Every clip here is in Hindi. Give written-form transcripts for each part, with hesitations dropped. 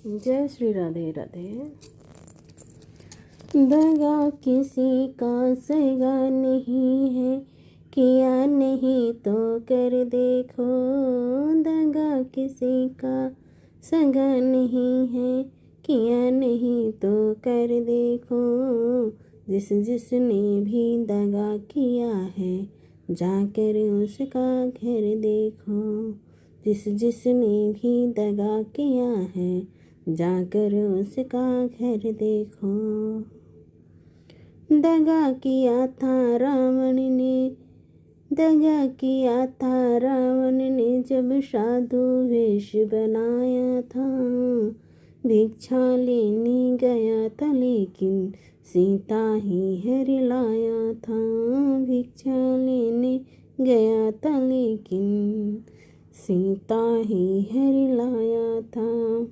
जय श्री राधे राधे। दगा किसी का सगा नहीं है, किया नहीं तो कर देखो। दगा किसी का सगा नहीं है, किया नहीं तो कर देखो। जिसने भी दगा किया है, जाकर उसका घर देखो। जिसने भी दगा किया है, जाकर उसका घर देखो। दगा किया था रावण ने, दगा किया था रावण ने, जब साधु वेश बनाया था। भिक्षा लेने गया था लेकिन सीता ही हर लाया था। भिक्षा लेने गया था लेकिन सीता ही हर लाया था।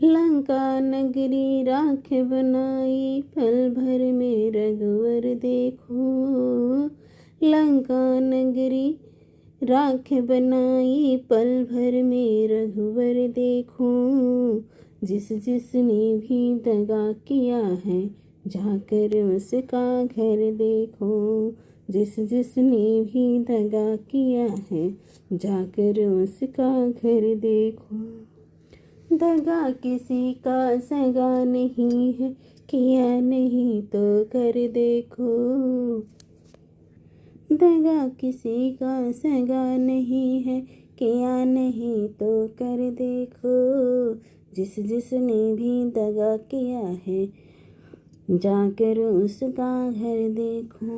लंका नगरी राख बनाई, पल भर में रघुवर देखो। लंका नगरी राख बनाई, पल भर में रघुवर देखो। जिसने भी दगा किया है, जाकर उसका घर देखो। जिसने भी दगा किया है, जाकर उसका घर देखो। दगा किसी का सगा नहीं है, किया नहीं तो कर देखो। दगा किसी का सगा नहीं है, किया नहीं तो कर देखो। जिसने भी दगा किया है, जाकर उसका घर देखो।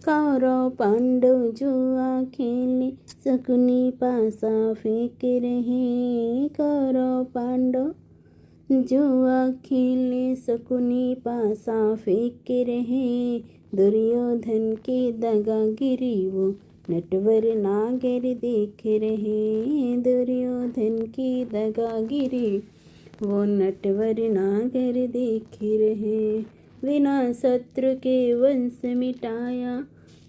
कौरव पांडव जुआ खेले, शकुनी पासा फेंक रहे। कौरव पांडव जुआ खेले, शकुनी पासा फेंक रहे। दुर्योधन की दगागिरी वो नटवर नागर देख रहे। दुर्योधन की दगागिरी वो नटवर नागर देख रहे। बिना शत्रु के वंश मिटाया,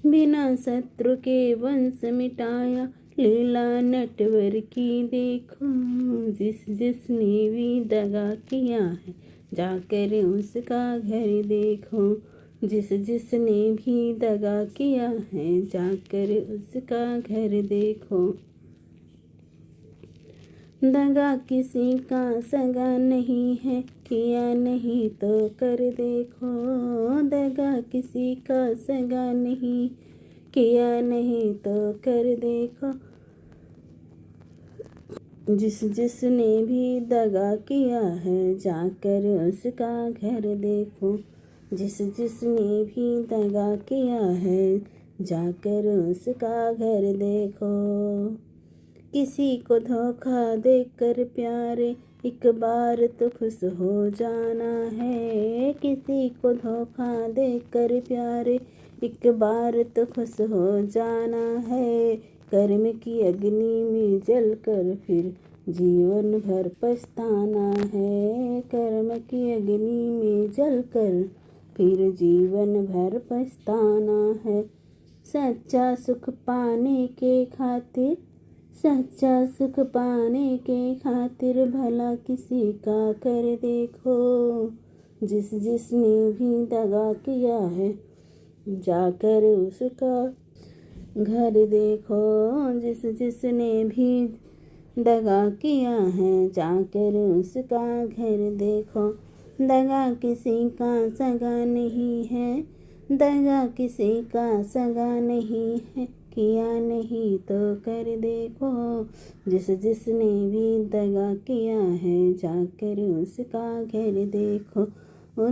बिना शत्रु के वंश मिटाया, लीला नटवर की देखो। जिसने भी दगा किया है, जाकर उसका घर देखो। जिसने भी दगा किया है, जाकर उसका घर देखो। दगा किसी का सगा नहीं है, किया नहीं तो कर देखो। दगा किसी का सगा नहीं, किया नहीं तो कर देखो। जिसने भी दगा किया है, जाकर उसका घर देखो। जिसने भी दगा किया है, जाकर उसका घर देखो। किसी को धोखा देकर प्यारे, एक बार तो खुश हो जाना है। किसी को धोखा देकर प्यारे, एक बार तो खुश हो जाना है। कर्म की अग्नि में जलकर फिर जीवन भर पछताना है। कर्म की अग्नि में जलकर फिर जीवन भर पछताना है। सच्चा सुख पाने के खातिर, सच्चा सुख पाने के खातिर, भला किसी का कर देखो। जिसने भी दगा किया है, जाकर उसका घर देखो। जिसने भी दगा किया है, जाकर उसका घर देखो। दगा किसी का सगा नहीं है, दगा किसी का सगा नहीं है, किया नहीं तो कर देखो। जिसने भी दगा किया है, जाकर उसका घर देखो।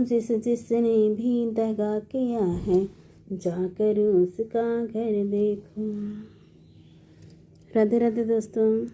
जिसने भी दगा किया है, जाकर उसका घर देखो। राधे राधे दोस्तों।